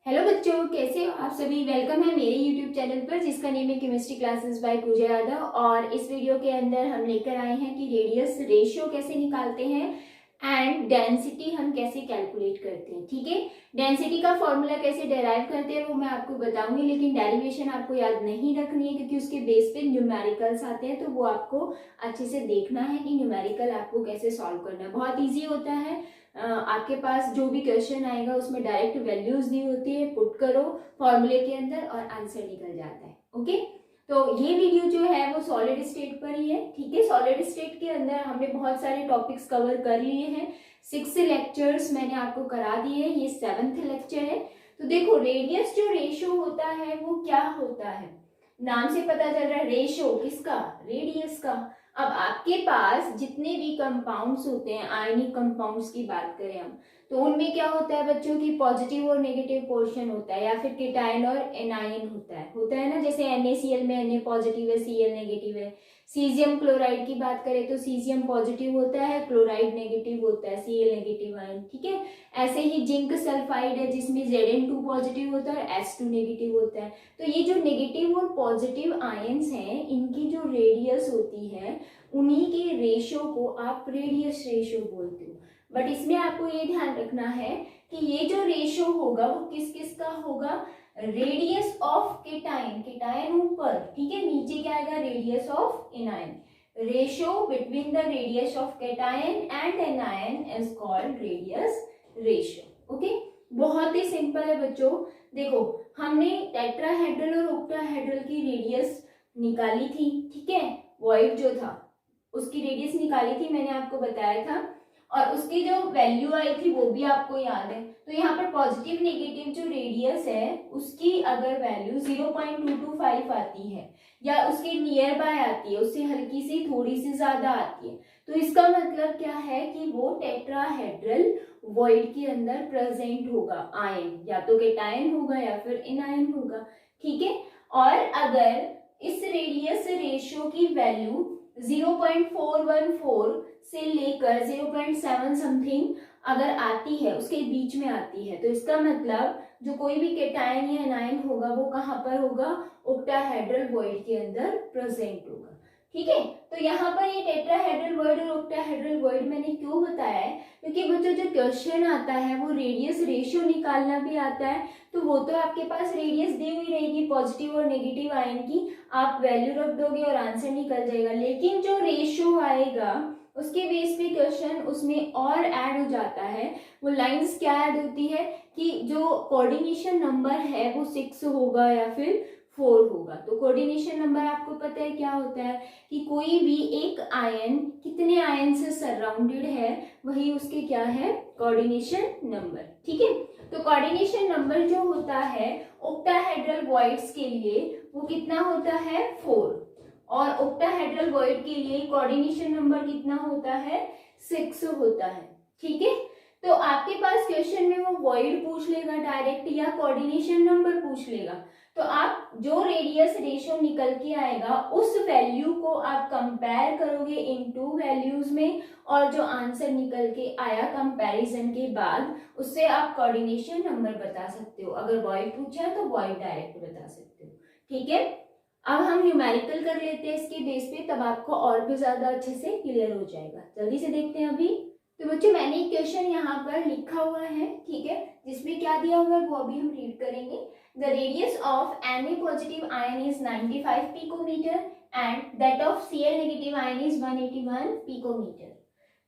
Hello बच्चों, कैसे हो आप सभी। वेलकम है मेरे यूट्यूब चैनल पर जिसका नेम है केमिस्ट्री क्लासेस बाय पूजा यादव। और इस वीडियो के अंदर हम लेकर आए हैं कि रेडियस रेशियो कैसे निकालते हैं एंड डेंसिटी हम कैसे कैलकुलेट करते हैं। ठीक है, डेंसिटी का फॉर्मूला कैसे डेराइव करते हैं वो मैं आपको बताऊंगी, लेकिन डेरिवेशन आपको याद नहीं रखनी है क्योंकि उसके बेस पे न्यूमेरिकल्स आते हैं, तो वो आपको अच्छे से देखना है कि न्यूमेरिकल आपको कैसे सॉल्व करना है। बहुत ईजी होता है। आपके पास जो भी क्वेश्चन आएगा उसमें डायरेक्ट वैल्यूज दी होती है, पुट करो फॉर्मूले के अंदर और आंसर निकल जाता है। ओके, तो ये वीडियो जो है वो सॉलिड स्टेट पर ही है। ठीक है, सॉलिड स्टेट के अंदर हमने बहुत सारे टॉपिक्स कवर कर लिए हैं। 6 लेक्चर्स मैंने आपको करा दिए हैं, ये 7th लेक्चर है। तो देखो, रेडियस जो रेशियो होता है वो क्या होता है, नाम से पता चल रहा है। रेशियो किसका? रेडियस का। अब आपके पास जितने भी कंपाउंड्स होते हैं, आयनिक कंपाउंड्स की बात करें हम, तो उनमें क्या होता है बच्चों की पॉजिटिव और नेगेटिव पोर्शन होता है, या फिर केटायन और एनायन होता है ना। जैसे NaCl में Na पॉजिटिव है, Cl नेगेटिव है। सीजियम क्लोराइड की बात करें तो सीजियम पॉजिटिव होता है, क्लोराइड नेगेटिव होता है, Cl नेगेटिव आयन। ठीक है, ऐसे ही जिंक सल्फाइड है जिसमें Zn2 पॉजिटिव होता है और S2 नेगेटिव होता है। तो ये जो नेगेटिव और पॉजिटिव आयंस हैं, इनकी जो रेडियस होती है, उन्हीं के रेशियो को आप रेडियस रेशियो बोलते हो। बट इसमें आपको ये ध्यान रखना है कि ये जो रेशियो होगा वो किस किस का होगा? रेडियस ऑफ केटायन, केटायन ऊपर, ठीक है, नीचे क्या आएगा? Radius of anion. Ratio between the radius of cation and anion is called radius ratio. Okay, बहुत ही सिंपल है बच्चों। देखो, हमने टेट्राहेड्रल और ऑक्टाहेड्रल की रेडियस निकाली थी। ठीक है, वॉइड जो था उसकी रेडियस निकाली थी, मैंने आपको बताया था, और उसकी जो वैल्यू आई थी वो भी आपको याद है। तो यहाँ पर पॉजिटिव नेगेटिव जो रेडियस है उसकी अगर वैल्यू 0.225 आती है या उसके नियर बाय आती है, उससे हल्की सी थोड़ी सी ज्यादा आती है, तो इसका मतलब क्या है कि वो टेट्राहेड्रल वॉइड के अंदर प्रेजेंट होगा आयन, या तो केटायन होगा या फिर एनायन होगा। ठीक है, और अगर इस रेडियस रेशियो की वैल्यू 0.414 से लेकर 0.7 समथिंग अगर आती है, उसके बीच में आती है, तो इसका मतलब जो कोई भी केटायन या एनायन होगा वो कहाँ पर होगा? ऑक्टाहेड्रल वॉइड के अंदर प्रेजेंट होगा। ठीक है, तो यहाँ पर ये टेट्राहेड्रल वॉइड और ऑक्टाहेड्रल वॉइड मैंने क्यों बताया है? क्योंकि बच्चों जो क्वेश्चन आता है वो रेडियस रेशियो निकालना भी आता है, तो वो तो आपके पास रेडियस दी हुई रहेगी पॉजिटिव और नेगेटिव आयन की, आप वैल्यू रख दोगे और आंसर निकल जाएगा। लेकिन जो रेशियो आएगा उसके बेस पे क्वेश्चन उसमें और ऐड हो जाता है। वो लाइंस क्या ऐड होती है कि जो कोऑर्डिनेशन नंबर है वो 6 होगा या फिर 4 होगा। तो कोऑर्डिनेशन नंबर आपको पता है क्या होता है कि कोई भी एक आयन कितने आयन से सराउंडेड है, वही उसके क्या है? Coordination number. ठीक है, तो कोऑर्डिनेशन नंबर जो होता है ऑक्टाहेड्रल वॉइड्स के लिए वो कितना होता है? 4, और ऑक्टाहेड्रल वॉइड के लिए कोऑर्डिनेशन नंबर कितना होता है? 6 होता है। ठीक है, तो आपके पास क्वेश्चन में वो वॉइड पूछ लेगा डायरेक्ट या कोऑर्डिनेशन नंबर पूछ लेगा, तो आप जो रेडियस रेशियो निकल के आएगा उस वैल्यू को आप कंपेयर करोगे इन 2 वैल्यूज में, और जो आंसर निकल के आया कंपैरिजन के बाद उससे आप कोऑर्डिनेशन नंबर बता सकते हो। अगर वॉइड पूछा है तो वॉइड डायरेक्ट बता सकते हो। ठीक है, अब हम न्यूमेरिकल कर लेते हैं इसके बेस पे, तब आपको और भी ज्यादा अच्छे से क्लियर हो जाएगा। जल्दी से देखते हैं अभी। तो बच्चों, मैंने एक क्वेश्चन यहाँ पर लिखा हुआ है, ठीक है, जिसमें क्या दिया हुआ है वो अभी हम रीड करेंगे। The radius of Na positive ion is 95 picometre and that of Cl negative ion is 181 picometre.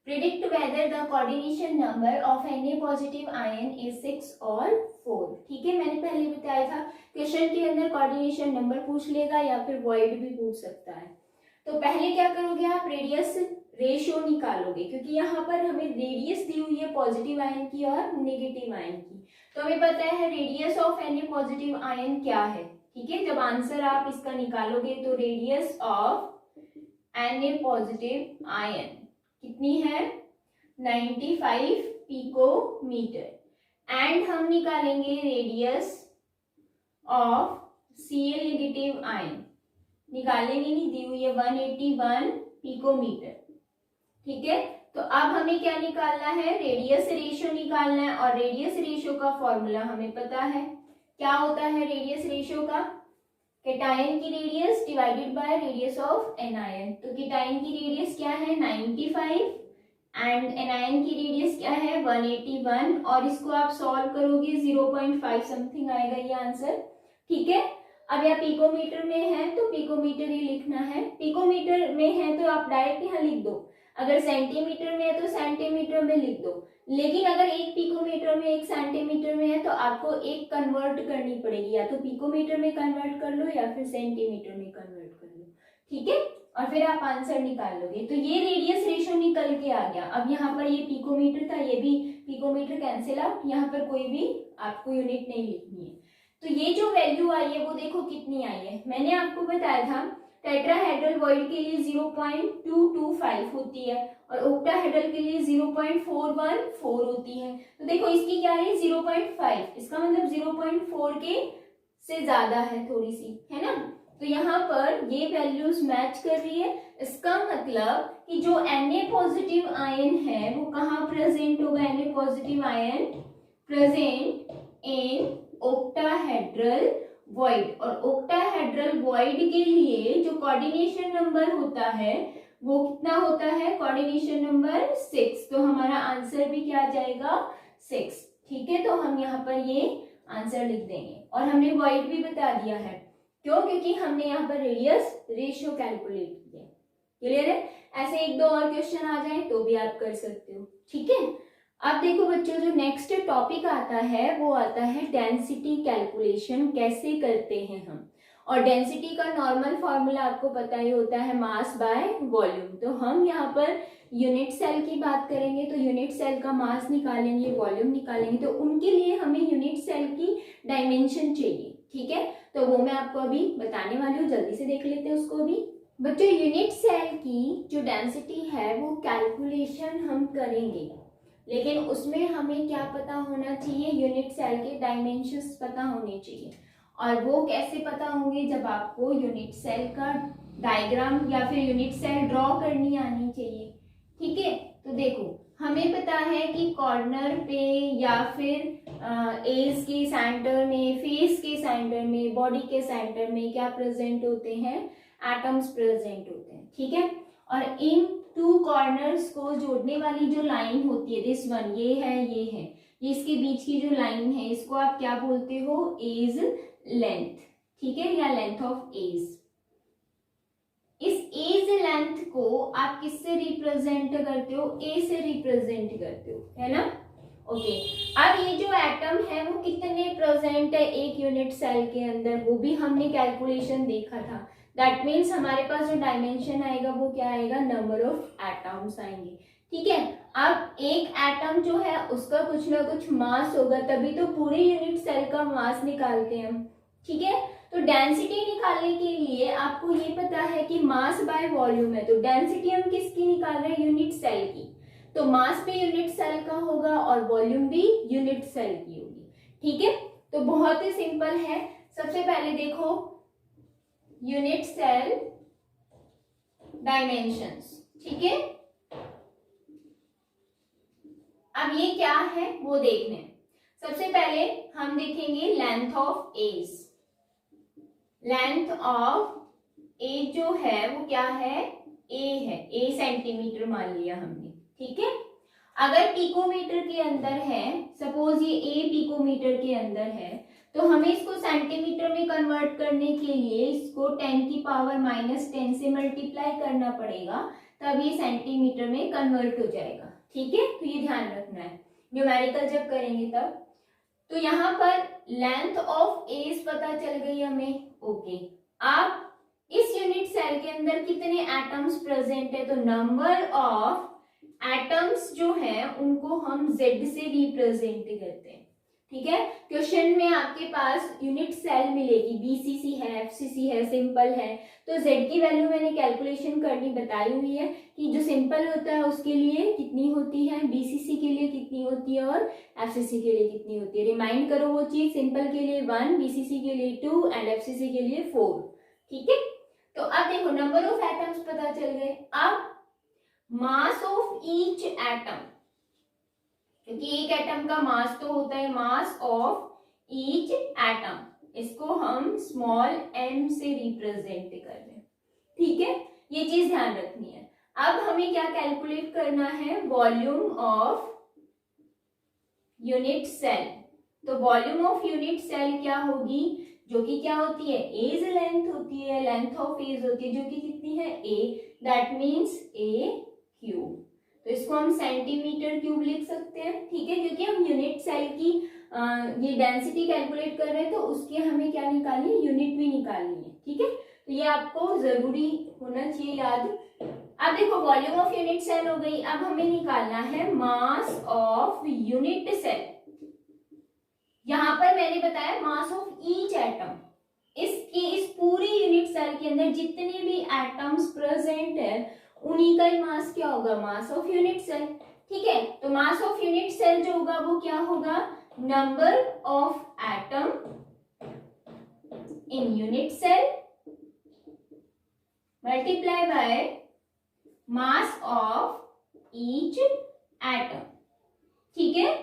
Predict whether the coordination number of Na positive ion is 6 और 4। ठीक है, मैंने पहले बताया था क्वेश्चन के अंदर कोऑर्डिनेशन नंबर पूछ लेगा या फिर वॉइड भी पूछ सकता है। तो पहले क्या करोगे आप? रेडियस रेशियो निकालोगे, क्योंकि यहाँ पर हमें रेडियस दी हुई है पॉजिटिव आयन की और नेगेटिव आयन की। तो हमें पता है radius of Na positive ion क्या है। ठीक है, जब आंसर आप इसका निकालोगे तो radius of Na positive ion कितनी है? 95 पिकोमीटर। एंड हम निकालेंगे radius of Cl negative ion, निकालेंगे नहीं, दी हुई है 181 पिकोमीटर। ठीक है, तो अब हमें क्या निकालना है? रेडियस रेशियो निकालना है, और रेडियस रेशियो का फॉर्मूला हमें पता है। क्या होता है रेडियस रेशियो का? केटायन की radius divided by radius of anion. तो केटायन की रेडियस क्या है 95 एंड एनायन की रेडियस क्या है 181, और इसको आप सॉल्व करोगे 0.5 समथिंग आएगा ये आंसर। ठीक है, अब यह पिकोमीटर में है तो पिकोमीटर ही लिखना है, पिकोमीटर में है तो आप डायरेक्ट यहाँ लिख दो, अगर सेंटीमीटर में है तो सेंटीमीटर में लिख दो, लेकिन अगर एक पिकोमीटर में एक सेंटीमीटर में है तो आपको एक कन्वर्ट करनी पड़ेगी, या तो पिकोमीटर में कन्वर्ट कर लो या फिर सेंटीमीटर में कन्वर्ट कर लो। ठीक है, और फिर आप आंसर निकाल लोगे। तो ये रेडियस रेशियो निकल के आ गया। अब यहाँ पर ये पिकोमीटर था, ये भी पिकोमीटर कैंसिल आउट, यहाँ पर कोई भी आपको यूनिट नहीं लिखनी है। तो ये जो वैल्यू आई है वो देखो कितनी आई है, मैंने आपको बताया था टेट्राहेड्रल वॉइड के लिए 0.225 होती है और ओक्टाहेड्रल के लिए 0.414 होती है। तो देखो इसकी क्या है 0.5, इसका मतलब 0.4 के से ज्यादा है थोड़ी सी, है ना। तो यहाँ पर ये वैल्यूज मैच कर रही है, इसका मतलब कि जो Na पॉजिटिव आयन है वो कहाँ प्रेजेंट होगा, Na positive ion present in octahedral void, और ओक्टाहेड्रल वॉइड के लिए जो कोऑर्डिनेशन नंबर होता है वो कितना होता है, कोऑर्डिनेशन नंबर 6। तो हमारा आंसर भी क्या आ जाएगा 6। ठीक है, तो हम यहाँ पर ये आंसर लिख देंगे, और हमने वॉइड भी बता दिया है, क्यों, क्योंकि हमने यहाँ पर रेडियस रेशियो कैलकुलेट किया। क्लियर है, ऐसे एक दो और क्वेश्चन आ जाए तो भी आप कर सकते हो। ठीक है, अब देखो बच्चों जो नेक्स्ट टॉपिक आता है वो आता है डेंसिटी कैलकुलेशन कैसे करते हैं हम। और डेंसिटी का नॉर्मल फॉर्मूला आपको पता ही होता है मास बाय वॉल्यूम। तो हम यहाँ पर यूनिट सेल की बात करेंगे, तो यूनिट सेल का मास निकालेंगे, वॉल्यूम निकालेंगे, तो उनके लिए हमें यूनिट सेल की डायमेंशन चाहिए। ठीक है, तो वो मैं आपको अभी बताने वाली हूँ, जल्दी से देख लेते हैं उसको भी। बच्चों यूनिट सेल की जो डेंसिटी है वो कैलकुलेशन हम करेंगे, लेकिन उसमें हमें क्या पता होना चाहिए, यूनिट सेल के डायमेंशंस पता होने चाहिए। और वो कैसे पता होंगे, जब आपको यूनिट सेल का डायग्राम या फिर यूनिट सेल ड्रॉ करनी आनी चाहिए। ठीक है, तो देखो हमें पता है कि कॉर्नर पे या फिर एज के सेंटर में, फेस के सेंटर में, बॉडी के सेंटर में क्या प्रेजेंट होते हैं, एटम्स प्रेजेंट होते हैं। ठीक है, और इन टू कॉर्नर्स को जोड़ने वाली जो लाइन होती है, दिस वन, ये है, ये इसके बीच की जो लाइन है इसको आप क्या बोलते हो, एज लेंथ। ठीक है, या लेंथ ऑफ एज। इस एज लेंथ को आप किससे रिप्रेजेंट करते हो, ए से रिप्रेजेंट करते हो, है ना। ओके, अब ये जो एटम है वो कितने प्रेजेंट है एक यूनिट सेल के अंदर, वो भी हमने कैलकुलेशन देखा था। दैट मीन्स हमारे पास जो डायमेंशन आएगा वो क्या आएगा, नंबर ऑफ एटम्स आएंगे। ठीक है, अब एक एटम जो है उसका कुछ ना कुछ मास होगा, तभी तो पूरे यूनिट सेल का मास निकालते हैं हम। ठीक है, तो डेंसिटी निकालने के लिए आपको ये पता है कि मास बाय वॉल्यूम है, तो डेंसिटी हम किसकी निकाल रहे हैं, यूनिट सेल की। तो मास भी यूनिट सेल का होगा और वॉल्यूम भी यूनिट सेल की होगी। ठीक है, तो बहुत ही सिंपल है। सबसे पहले देखो यूनिट सेल डायमेंशंस। ठीक है, अब ये क्या है वो देखने, सबसे पहले हम देखेंगे length of edge. Length of edge जो है वो क्या है, ए है, ए सेंटीमीटर मान लिया हमने। ठीक है, अगर पिकोमीटर के अंदर है, सपोज ये ए पिकोमीटर के अंदर है, तो हमें इसको सेंटीमीटर में कन्वर्ट करने के लिए इसको 10 की पावर -10 से मल्टीप्लाई करना पड़ेगा, तब ये सेंटीमीटर में कन्वर्ट हो जाएगा। ठीक है, तो ये ध्यान रखना है न्यूमेरिकल जब करेंगे तब। तो यहाँ पर लेंथ ऑफ एज पता चल गई हमें। ओके, अब इस यूनिट सेल के अंदर कितने एटम्स प्रेजेंट है, तो नंबर ऑफ एटम्स जो है उनको हम Z से रिप्रेजेंट करते हैं। ठीक है, क्वेश्चन में आपके पास यूनिट सेल मिलेगी, BCC है, FCC है, सिंपल है, तो Z की वैल्यू मैंने कैलकुलेशन करनी बताई हुई है कि जो सिंपल होता है उसके लिए कितनी होती है, BCC के लिए कितनी होती है और FCC के लिए कितनी होती है। रिमाइंड करो वो चीज, सिंपल के लिए 1, BCC के लिए 2 एंड FCC के लिए 4। ठीक है, तो अब देखो नंबर ऑफ एटम्स पता चल गए। अब मास ऑफ ईच एटम, क्योंकि एक एटम का मास तो होता है, मास ऑफ ईच एटम, इसको हम स्मॉल m से रिप्रेजेंट कर रहे हैं, ठीक है, ये चीज ध्यान रखनी है। अब हमें क्या कैलकुलेट करना है, वॉल्यूम ऑफ यूनिट सेल। तो वॉल्यूम ऑफ यूनिट सेल क्या होगी, जो कि क्या होती है, एज लेंथ होती है, लेंथ ऑफ एज होती है, जो कि कितनी है a, that means a cube. तो इसको हम सेंटीमीटर क्यूब लिख सकते हैं, ठीक है, क्योंकि हम यूनिट सेल की ये डेंसिटी कैलकुलेट कर रहे हैं, तो उसकी हमें क्या निकालनी है, यूनिट भी निकालनी है, ठीक है। तो ये आपको जरूरी होना चाहिए याद। अब देखो वॉल्यूम ऑफ यूनिट सेल हो गई, अब हमें निकालना है मास ऑफ यूनिट सेल। यहां पर मैंने बताया मास ऑफ ईच एटम, इस पूरी यूनिट सेल के अंदर जितने भी एटम्स प्रेजेंट है उन्हीं का ही मास क्या होगा, मास ऑफ यूनिट सेल, ठीक है। तो मास ऑफ यूनिट सेल जो होगा वो क्या होगा, number of atom in unit cell multiply by mass of each atom, ठीक है।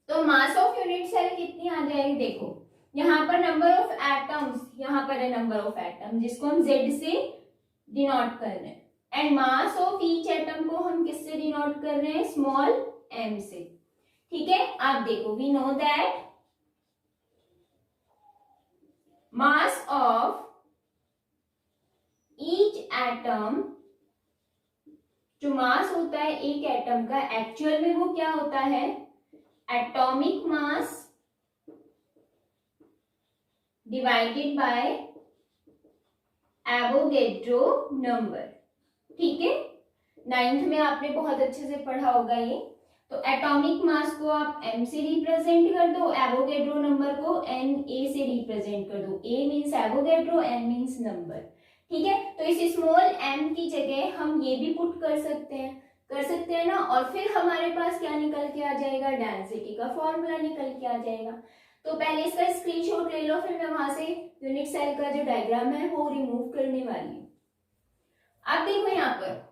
तो मास ऑफ यूनिट सेल कितनी आ जाएगी, देखो यहाँ पर नंबर ऑफ एटम्स, यहाँ पर है नंबर ऑफ एटम जिसको हम Z से डिनोट कर रहे हैं, and mass of each atom को हम किससे डिनोट कर रहे हैं, स्मॉल m से, ठीक है। आप देखो we know that mass of each atom, जो मास होता है एक एटम का, एक्चुअल में वो क्या होता है, atomic mass divided by Avogadro number, ठीक है। 9th में आपने बहुत अच्छे से पढ़ा होगा ये। तो एटॉमिक मास को आप m से रिप्रेजेंट कर दो, एवोगैड्रो नंबर को Na से रिप्रेजेंट कर दो, A means Avogadro, n means number, ठीक है। तो इस स्मॉल m की जगह हम ये भी पुट कर सकते हैं ना, और फिर हमारे पास क्या निकल के आ जाएगा, डेंसिटी का फॉर्मूला निकल के आ जाएगा। तो पहले इसका स्क्रीनशॉट ले लो, फिर मैं वहां से यूनिट सेल का जो डायग्राम है वो रिमूव करने वाली हूँ। अब देखो यहाँ पर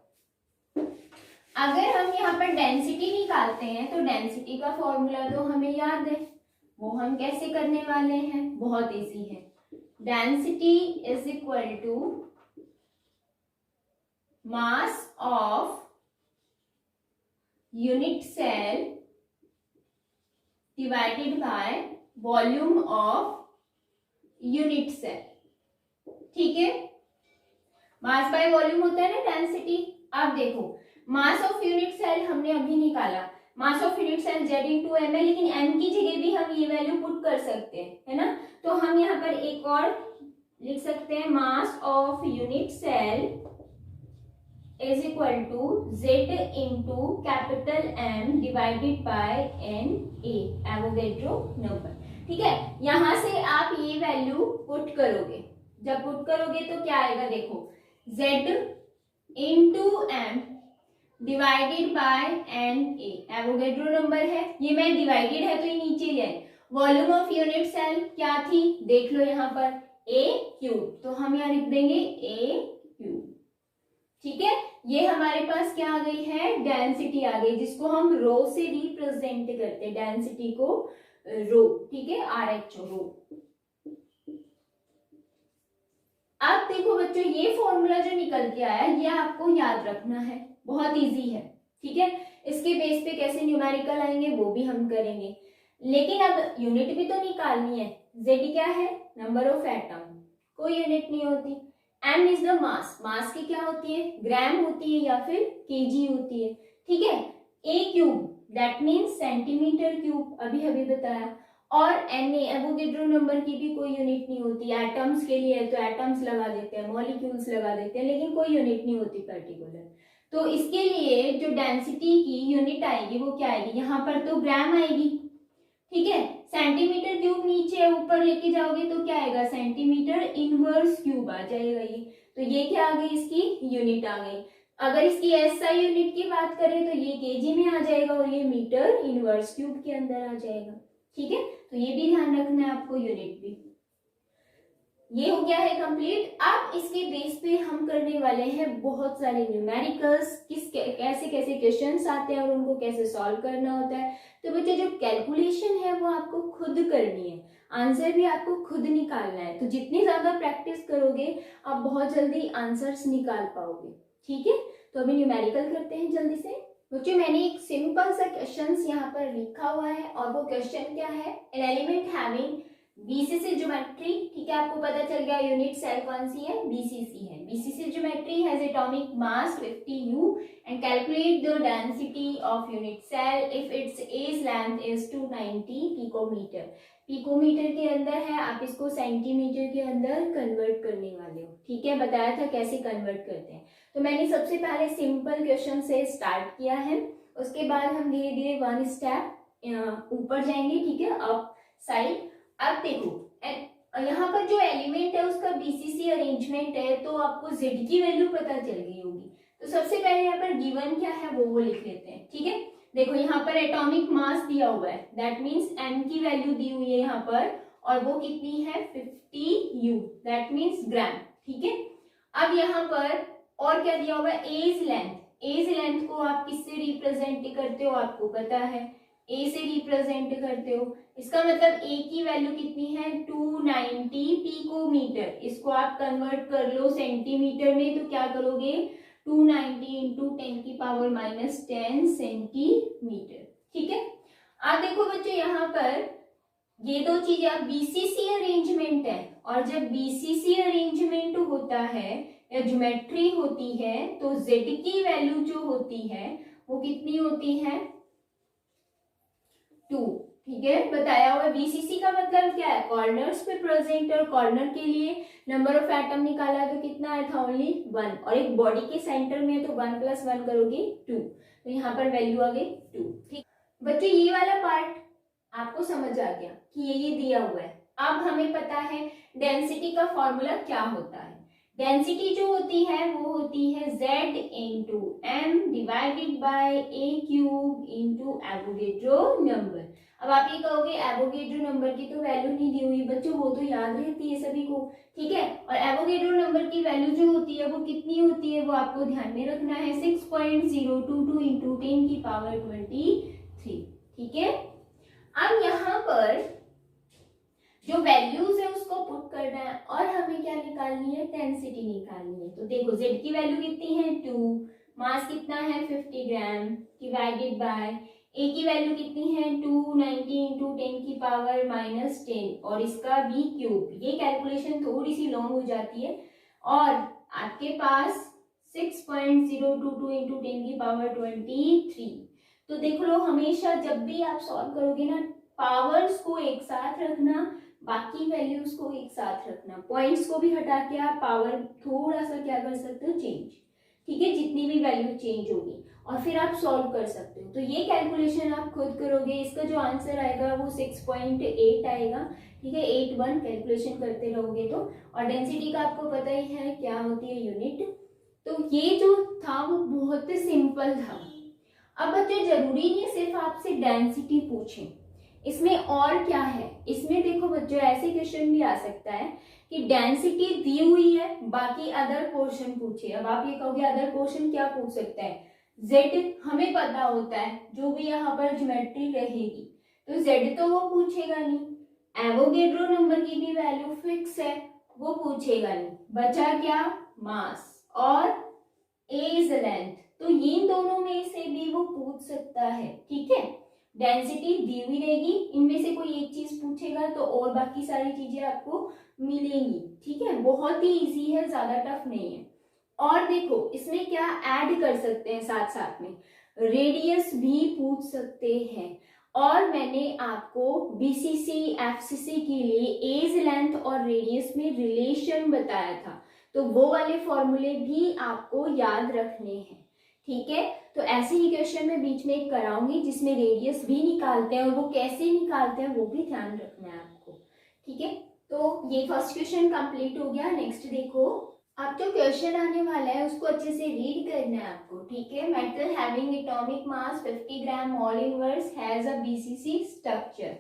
अगर हम यहाँ पर डेंसिटी निकालते हैं तो डेंसिटी का फॉर्मूला तो हमें याद है, वो हम कैसे करने वाले हैं, बहुत इजी है। Density is equal to mass of unit cell divided by volume of unit cell, ठीक है। मास बाय वॉल्यूम होता है ना डेंसिटी। अब देखो मास ऑफ यूनिट सेल हमने अभी निकाला, mass of unit cell Z into M है, लेकिन m की जगह भी हम ये वैल्यू पुट कर सकते हैं, है ना। तो हम यहाँ पर एक और लिख सकते हैं, mass of unit cell is equal to Z into capital M divided by NA, Avogadro number, ठीक है। यहां से आप ये वैल्यू पुट करोगे, जब पुट करोगे तो क्या आएगा, देखो Z into M divided by NA, Avogadro number है, ये मैं डिवाइडेड है तो ये नीचे जाए। वॉल्यूम ऑफ यूनिट सेल क्या थी, देख लो यहाँ पर A क्यूब, तो हम यहाँ लिख देंगे A क्यूब, ठीक है। ये हमारे पास क्या आ गई है, डेंसिटी आ गई, जिसको हम रो से रिप्रेजेंट करते हैं, डेंसिटी को रो, ठीक है, RH रो। अब देखो बच्चों ये फॉर्मूला जो निकल के आया ये आपको याद रखना है, बहुत इजी है, ठीक है। इसके बेस पे कैसे न्यूमेरिकल आएंगे वो भी हम करेंगे, लेकिन अब यूनिट भी तो निकालनी है। Z क्या है, नंबर ऑफ एटम, कोई यूनिट नहीं होती। M इज द मास, मास की क्या होती है, ग्राम होती है या फिर kg होती है, ठीक है। A cube that means centimetre cube, अभी बताया। और Na एवोगैड्रो नंबर की भी कोई यूनिट नहीं होती, एटम्स के लिए तो एटम्स लगा देते हैं, मॉलिक्यूल्स लगा देते हैं, लेकिन कोई यूनिट नहीं होती पर्टिकुलर। तो इसके लिए जो डेंसिटी की यूनिट आएगी वो क्या आएगी, यहाँ पर तो ग्राम आएगी, ठीक है। सेंटीमीटर क्यूब नीचे ऊपर लेके जाओगे तो क्या आएगा, सेंटीमीटर इनवर्स क्यूब आ जाएगा ये। तो ये क्या आ गई, इसकी यूनिट आ गई। अगर इसकी SI यूनिट की बात करें तो ये केजी में आ जाएगा और ये मीटर इनवर्स क्यूब के अंदर आ जाएगा, ठीक है। तो ये भी ध्यान रखना है आपको, यूनिट भी। ये हो गया है कंप्लीट। अब इसके बेस पे हम करने वाले हैं बहुत सारे न्यूमेरिकल्स, कैसे कैसे क्वेश्चंस आते हैं और उनको कैसे सॉल्व करना होता है। तो बच्चों जो कैलकुलेशन है वो आपको खुद करनी है, आंसर भी आपको खुद निकालना है। तो जितनी ज्यादा प्रैक्टिस करोगे आप बहुत जल्दी आंसर्स निकाल पाओगे। ठीक है, तो अभी न्यूमेरिकल करते हैं जल्दी से। बच्चों मैंने एक सिंपल सा क्वेश्चन यहाँ पर लिखा हुआ है और वो क्वेश्चन क्या है, an element having BCC geometry. ठीक है, आपको पता चल गया यूनिट सेल कौन सी है, बीसीसी है। BCC geometry has atomic mass 50 U and calculate the density of unit cell if its edge length is 290 picometre. Picometre के अंदर है, आप इसको सेंटीमीटर के अंदर कन्वर्ट करने वाले हो। ठीक है, बताया था कैसे कन्वर्ट करते हैं। तो मैंने सबसे पहले सिंपल क्वेश्चन से स्टार्ट किया है, उसके बाद हम धीरे धीरे वन स्टेप ऊपर जाएंगे। ठीक है, अप साइड। अब देखो यहाँ पर जो एलिमेंट है उसका बीसीसी अरेंजमेंट है, तो आपको जेड की वैल्यू पता चल गई होगी। तो सबसे पहले यहाँ पर गिवन क्या है वो लिख लेते हैं। ठीक है, देखो यहाँ पर एटॉमिक मास दिया हुआ है, दैट मीन्स एम की वैल्यू दी हुई है यहाँ पर, और वो कितनी है 50 U, दैट मीन्स ग्राम। ठीक है, अब यहाँ पर और क्या दिया हुआ है, एज लेंथ। एज लेंथ को आप किससे रिप्रेजेंट करते हो, आपको पता है, ए से रिप्रेजेंट करते हो। इसका मतलब ए की वैल्यू कितनी है 290 पिकोमीटर। इसको आप कन्वर्ट कर लो सेंटीमीटर में, तो क्या करोगे 290 इंटू 10 की पावर -10 सेंटीमीटर। ठीक है, आप देखो बच्चों यहाँ पर ये दो चीजें, अब बीसीसी अरेंजमेंट है, और जब बीसीसी अरेंजमेंट होता है या ज्योमेट्री होती है तो जेड की वैल्यू जो होती है वो कितनी होती है 2। ठीक है, बताया हुआ। बीसीसी का मतलब क्या है, कॉर्नर्स पे प्रेजेंट, और कॉर्नर के लिए नंबर ऑफ एटम निकाला तो कितना आया था, ओनली 1, और एक बॉडी के सेंटर में है तो 1 + 1 करोगे 2, तो यहाँ पर वैल्यू आ गई 2। ठीक बच्चों, ये वाला पार्ट आपको समझ आ गया कि ये दिया हुआ है। अब हमें पता है डेंसिटी का फॉर्मूला क्या होता है। डेंसिटी जो होती है वो होती है Z into M divided by a cube into Avogadro number. अब आप ये कहोगे एवोगेड्रो नंबर की तो वैल्यू नहीं दी हुई, बच्चों वो तो याद रहती है सभी को। ठीक है, और एवोगेड्रो नंबर की वैल्यू जो होती है वो कितनी होती है वो आपको ध्यान में रखना है, 6.022 इंटू 10 की पावर 23। ठीक है, अब यहाँ पर जो वैल्यूज है उसको पुट करना है और हमें क्या निकालनी है, डेंसिटी निकालनी है। तो देखो जेड की वैल्यू कितनी है 2, मास कितना है 50 ग्राम डिवाइडेड बाय ए की वैल्यू कितनी है 290 इंटू 10 की पावर -10, और इसका भी क्यूब। ये कैलकुलेशन थोड़ी सी लॉन्ग हो जाती है, और आपके पास 6.022 इंटू 10 की पावर 23। तो देख लो, हमेशा जब भी आप सॉल्व करोगे ना, पावर्स को एक साथ रखना, बाकी वैल्यूज को एक साथ रखना, पॉइंट्स को भी हटा के आप पावर थोड़ा सा क्या कर सकते हो, चेंज। ठीक है, जितनी भी वैल्यू चेंज होगी, और फिर आप सॉल्व कर सकते हो। तो ये कैलकुलेशन आप खुद करोगे, इसका जो आंसर आएगा वो 6.8 आएगा। ठीक है, 81 कैलकुलेशन करते रहोगे तो। और डेंसिटी का आपको पता ही है क्या होती है, यूनिट। तो ये जो था वो बहुत सिंपल था। अब बच्चे जरूरी नहीं सिर्फ आपसे डेंसिटी पूछें, इसमें और क्या है, इसमें देखो बच्चों ऐसे क्वेश्चन भी आ सकता है कि डेंसिटी दी हुई है, बाकी अदर पोर्शन पूछे। अब आप ये कहोगे अदर पोर्शन क्या पूछ सकता है, जेड हमें पता होता है, जो भी यहाँ पर ज्योमेट्री रहेगी तो जेड तो वो पूछेगा नहीं। एवोगेड्रो नंबर की भी वैल्यू फिक्स है, वो पूछेगा नहीं। बचा क्या, मास और एज लेंथ, तो ये दोनों में से भी वो पूछ सकता है। ठीक है, डेंसिटी दी हुई रहेगी, इनमें से कोई एक चीज पूछेगा तो और बाकी सारी चीजें आपको मिलेंगी। ठीक है, बहुत ही इजी है, ज्यादा टफ नहीं है। और देखो इसमें क्या ऐड कर सकते हैं, साथ साथ में रेडियस भी पूछ सकते हैं। और मैंने आपको बीसीसी एफसीसी के लिए एज लेंथ और रेडियस में रिलेशन बताया था, तो वो वाले फॉर्मूले भी आपको याद रखने हैं। ठीक है, तो ऐसे ही क्वेश्चन मैं बीच में एक कराऊंगी जिसमें रेडियस भी निकालते हैं, और वो कैसे निकालते हैं वो भी ध्यान रखना है आपको। ठीक है, तो ये फर्स्ट क्वेश्चन कंप्लीट हो गया। नेक्स्ट देखो, अब जो क्वेश्चन आने वाला है उसको अच्छे से रीड करना है आपको। ठीक है, metal having atomic mass 50 gram mole inverse has a BCC structure.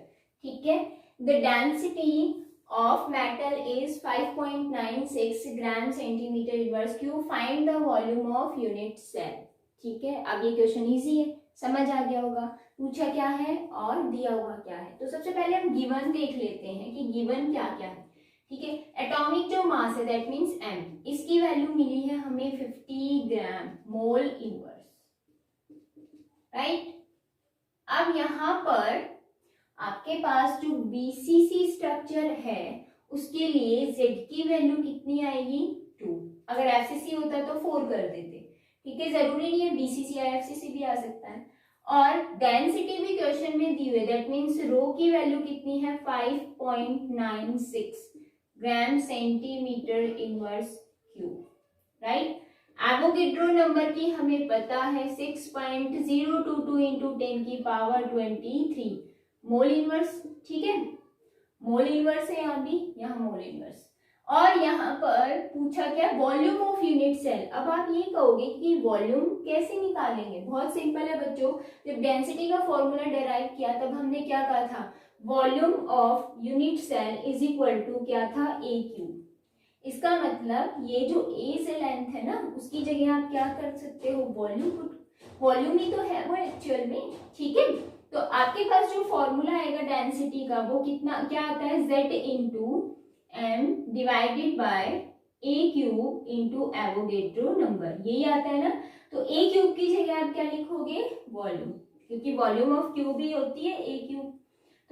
ठीक है, the density of metal is 5.96 gram centimetre inverse cube, find the volume of unit cell. ठीक है, अब ये क्वेश्चन इजी है, समझ आ गया होगा पूछा क्या है और दिया हुआ क्या है। तो सबसे पहले हम गिवन देख लेते हैं कि गिवन क्या क्या है। ठीक है, एटॉमिक जो मास है दैट मीन्स m, इसकी वैल्यू मिली है हमें 50 ग्राम मोल इनवर्स, राइट। अब यहाँ पर आपके पास जो BCC स्ट्रक्चर है उसके लिए Z की वैल्यू कितनी आएगी 2, अगर FCC होता तो 4 कर देते। ठीक है, जरूरी नहीं है BCC या FCC भी आ सकता है। और डेंसिटी भी क्वेश्चन में दी हुई है, दैट मीन्स रो की वैल्यू कितनी है 5.96 gram centimetre inverse cube, right. Avogadro number की हमें पता है 6.022 इंटू 10 की पावर 23 मोल इनवर्स। ठीक है, मोल इनवर्स है यहाँ भी, यहाँ मोल इनवर्स। और यहाँ पर पूछा क्या, वॉल्यूम ऑफ यूनिट सेल। अब आप ये कहोगे कि वॉल्यूम कैसे निकालेंगे, बहुत सिंपल है बच्चों। जब डेंसिटी का फॉर्मूला डेराइव किया तब हमने क्या कहा था, volume of unit cell is equal to क्या था, ए क्यूब। इसका मतलब ये जो ए से लेंथ है ना उसकी जगह आप क्या कर सकते हो, वॉल्यूम, वॉल्यूम ही तो है वो एक्चुअल में। ठीक है, तो आपके पास जो फॉर्मूला आएगा डेंसिटी का वो कितना क्या आता है, Z into M divided by a cube into Avogadro number, यही आता है ना। तो ए क्यूब की जगह आप क्या लिखोगे, वॉल्यूम, क्योंकि वॉल्यूम ऑफ क्यूब ही होती है ए क्यूब।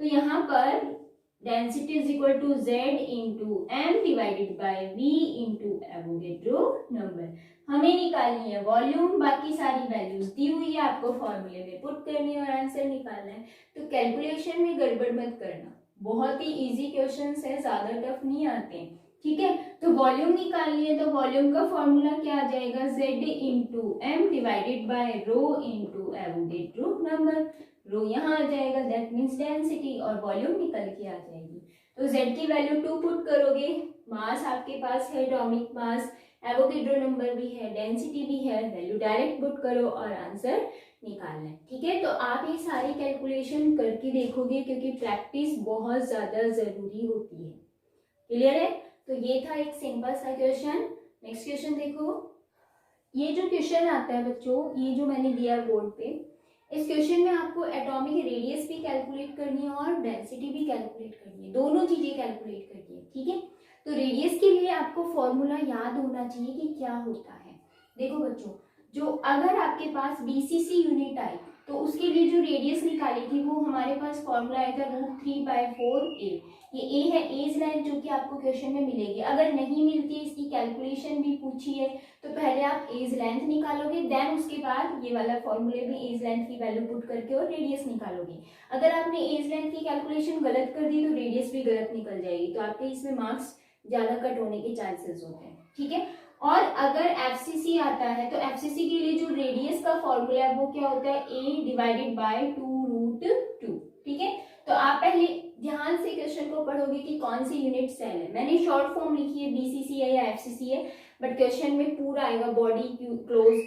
तो यहाँ पर density is equal to Z into M divided by V into Avogadro number. हमें निकालनी है वॉल्यूम, बाकी सारी वैल्यूज दी हुई है, आपको फॉर्मूले में पुट करनी है और आंसर निकालना है। तो कैलकुलेशन में गड़बड़ मत करना, बहुत ही इजी क्वेश्चंस है, ज्यादा टफ नहीं आते हैं। ठीक है, तो वॉल्यूम निकालनी है तो वॉल्यूम का फॉर्मूला क्या आ जाएगा, Z into M divided by rho into Avogadro number. Rho यहाँ आ जाएगा दैट मीन्स डेंसिटी, और वॉल्यूम निकल के आ जाएगी। तो Z की वैल्यू 2 पुट करोगे, मास आपके पास है एटॉमिक मास, एवोगैड्रो नंबर भी है, डेंसिटी भी है, वैल्यू डायरेक्ट पुट करो और आंसर निकालना है। ठीक है, तो आप ये सारी कैलकुलेशन करके देखोगे क्योंकि प्रैक्टिस बहुत ज्यादा जरूरी होती है। क्लियर है, तो ये था एक सिंपल सा क्वेश्चन। नेक्स्ट क्वेश्चन देखो, ये जो क्वेश्चन आता है बच्चों, ये जो मैंने दिया बोर्ड पे, इस क्वेश्चन में आपको एटॉमिक रेडियस भी कैलकुलेट करनी है और डेंसिटी भी कैलकुलेट करनी है, दोनों चीजें कैलकुलेट करनी है। ठीक है, तो रेडियस के लिए आपको फॉर्मूला याद होना चाहिए कि क्या होता है। देखो बच्चों, जो अगर आपके पास BCC यूनिट आई तो उसके लिए जो रेडियस निकाली थी वो हमारे पास फॉर्मूला आया था √3/4a। ये a है, एज लेंथ जो कि आपको क्वेश्चन में मिलेगी। अगर नहीं मिलती, इसकी कैलकुलेशन भी पूछी है तो पहले आप एज लेंथ निकालोगे, देन उसके बाद ये वाला फॉर्मूले में एज लेंथ की वैल्यू पुट करके और रेडियस निकालोगे। अगर आपने एज लेंथ की कैलकुलेशन गलत कर दी तो रेडियस भी गलत निकल जाएगी, तो आपके इसमें मार्क्स ज्यादा कट होने के चांसेस होते हैं। ठीक है, और अगर FCC आता है तो FCC के लिए जो रेडियस का फॉर्मूला है वो क्या होता है, a डिवाइडेड बाय 2√2। ठीक है, तो आप पहले ध्यान से क्वेश्चन को पढ़ोगे कि कौन सी यूनिट सेल है। मैंने शॉर्ट फॉर्म लिखी है, BCC है या FCC है, बट क्वेश्चन में पूरा आएगा बॉडी क्लोज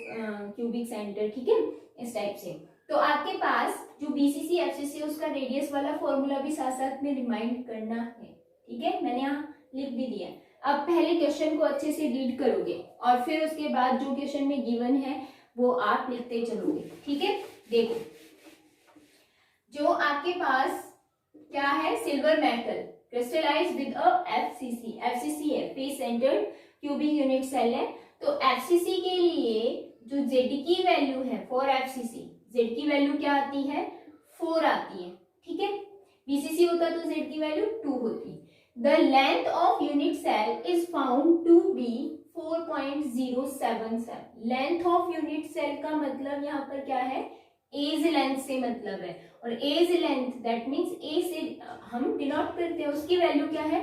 क्यूबिक सेंटर। ठीक है, इस टाइप से। तो आपके पास जो BCC FCC उसका रेडियस वाला फॉर्मूला भी साथ साथ में रिमाइंड करना है। ठीक है, मैंने यहाँ लिख भी दिया। अब पहले क्वेश्चन को अच्छे से रीड करोगे और फिर उसके बाद जो क्वेश्चन में गिवन है वो आप लिखते चलोगे। ठीक है, देखो जो आपके पास क्या है, silver metal crystallized with a FCC है, face centred cubic unit cell है। तो FCC के लिए जो Z की वैल्यू है फॉर FCC, Z की वैल्यू क्या आती है, 4 आती है। ठीक है, BCC होता तो Z की वैल्यू 2 होती। The length of unit cell is found to be 4.077। Length of unit cell का मतलब यहाँ पर क्या है, एज लेंथ से मतलब है, और एज लेंथ दैट मीन्स ए से हम डिनोट करते हैं, उसकी वैल्यू क्या है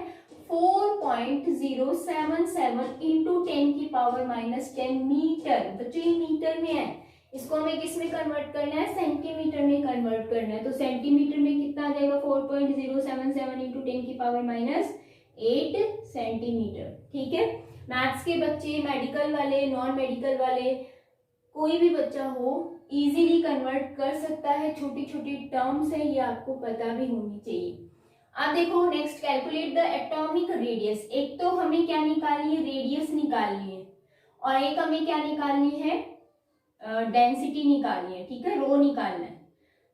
4.077 इंटू 10 की पावर -10 मीटर। बच्चों ये मीटर में है, इसको हमें किस में कन्वर्ट करना है, सेंटीमीटर में कन्वर्ट करना है। तो सेंटीमीटर में कितना आ जाएगा, 4.077 इंटू 10 की पावर -8 सेंटीमीटर। ठीक है, मैथ्स के बच्चे, मेडिकल वाले, नॉन मेडिकल वाले, कोई भी बच्चा हो इजीली कन्वर्ट कर सकता है। छोटी छोटी टर्म्स है, ये आपको पता भी होनी चाहिए। अब देखो next, calculate the atomic radius. एक तो हमें क्या निकालनी है, रेडियस निकालनी है, और एक हमें क्या निकालनी है, डेंसिटी निकालनी है, ठीक है, रो निकालना है।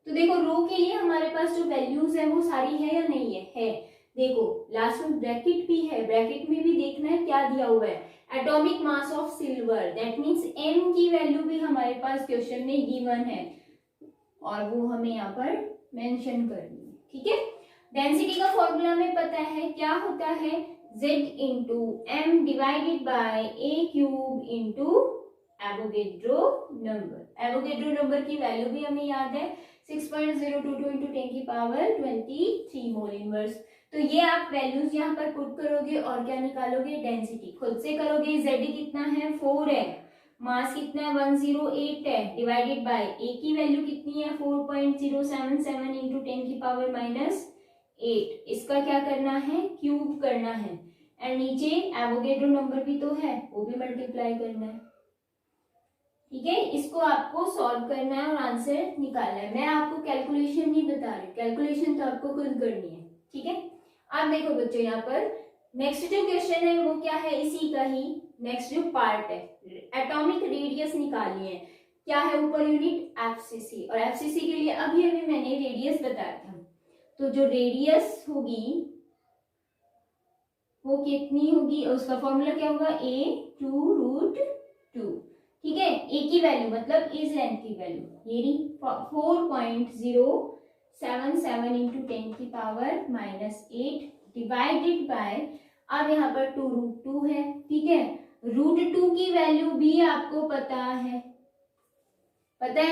तो देखो रो के लिए हमारे पास जो वैल्यूज है वो सारी है या नहीं है। देखो लास्ट में ब्रैकेट भी है, ब्रैकेट में भी देखना है क्या दिया हुआ है, atomic mass of silver, that means m की वैल्यू भी हमारे पास क्वेश्चन में गिवन है और वो हमें यहाँ पर मेंशन करनी है, ठीक है। डेंसिटी का फॉर्मूला में पता है क्या होता है, z into M divided by a cube into Avogadro number. Avogadro number की वैल्यू भी हमें याद है 6.022 इंटू 10 की पावर 23 मोल इनवर्स। तो ये आप वैल्यूज यहाँ पर पुट करोगे और क्या निकालोगे, डेंसिटी खुद से करोगे। z कितना है, 4 है, मास कितना है 108 है, डिवाइडेड बाय ए की वैल्यू कितनी है 4.077 इंटू 10 की पावर -8। इसका क्या करना है, क्यूब करना है, एंड नीचे एवोगेड्रो नंबर भी तो है वो भी मल्टीप्लाई करना है, ठीक है। इसको आपको सॉल्व करना है और आंसर निकालना है। मैं आपको कैलकुलेशन नहीं बता रही, कैलकुलेशन तो आपको खुद करनी है, ठीक है। अब देखो बच्चों यहाँ पर नेक्स्ट जो क्वेश्चन है वो क्या है, इसी का ही नेक्स्ट जो पार्ट है, एटॉमिक रेडियस निकालनी है। क्या है ऊपर यूनिट, एफसीसी, और एफसीसी के लिए अभी अभी मैंने रेडियस बताया था। तो जो रेडियस होगी वो कितनी होगी, उसका फॉर्मूला क्या होगा, a/√2, ठीक है। ए की वैल्यू मतलब इस लेंथ की वैल्यू, ये 4.077 इंटू 10 की पावर -8 डिवाइडेड बाय, अब यहाँ पर 2√2 है, ठीक है। √2 की वैल्यू भी आपको पता है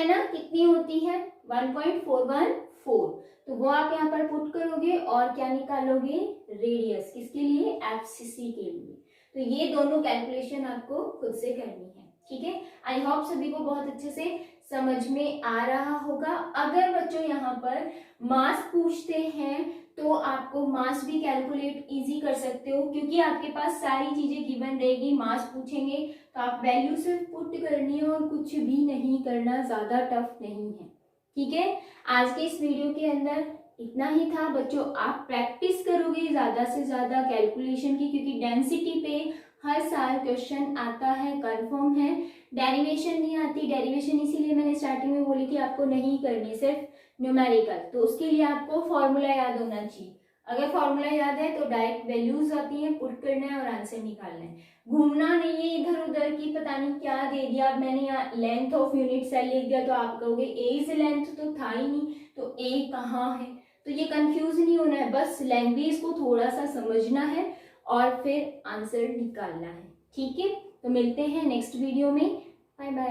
ना कितनी होती है, 1.414। तो वो आप यहाँ पर पुट करोगे और क्या निकालोगे, रेडियस, किसके लिए, एफसीसी के लिए। तो ये दोनों कैलकुलेशन आपको खुद से करनी है, ठीक है। आई होप सभी को बहुत अच्छे से समझ में आ रहा होगा। अगर बच्चों यहाँ पर मास पूछते हैं तो आपको मास भी कैलकुलेट इजी कर सकते हो, क्योंकि आपके पास सारी चीजें गिवन रहेगी। मास पूछेंगे तो आप वैल्यू सिर्फ पुट करनी है और कुछ भी नहीं करना, ज्यादा टफ नहीं है, ठीक है। आज के इस वीडियो के अंदर इतना ही था बच्चों। आप प्रैक्टिस करोगे ज्यादा से ज्यादा कैलकुलेशन की, क्योंकि डेंसिटी पे हर साल क्वेश्चन आता है, कंफर्म है। डेरिवेशन नहीं आती, डेरिवेशन इसीलिए मैंने स्टार्टिंग में बोली कि आपको नहीं करनी, सिर्फ न्यूमेरिकल। तो उसके लिए आपको फॉर्मूला याद होना चाहिए। अगर फॉर्मूला याद है तो डायरेक्ट वैल्यूज आती है, पुट करना है और आंसर निकालना है। घूमना नहीं है इधर उधर की, पता नहीं क्या दे दिया, अब मैंने यहाँ लेंथ ऑफ यूनिट सेल लिख दिया तो आप कहोगे ए इज लेंथ, तो था ही नहीं, तो ए कहाँ है। तो ये कंफ्यूज नहीं होना है, बस लैंग्वेज को थोड़ा सा समझना है और फिर आंसर निकालना है, ठीक है। तो मिलते हैं नेक्स्ट वीडियो में, बाय बाय।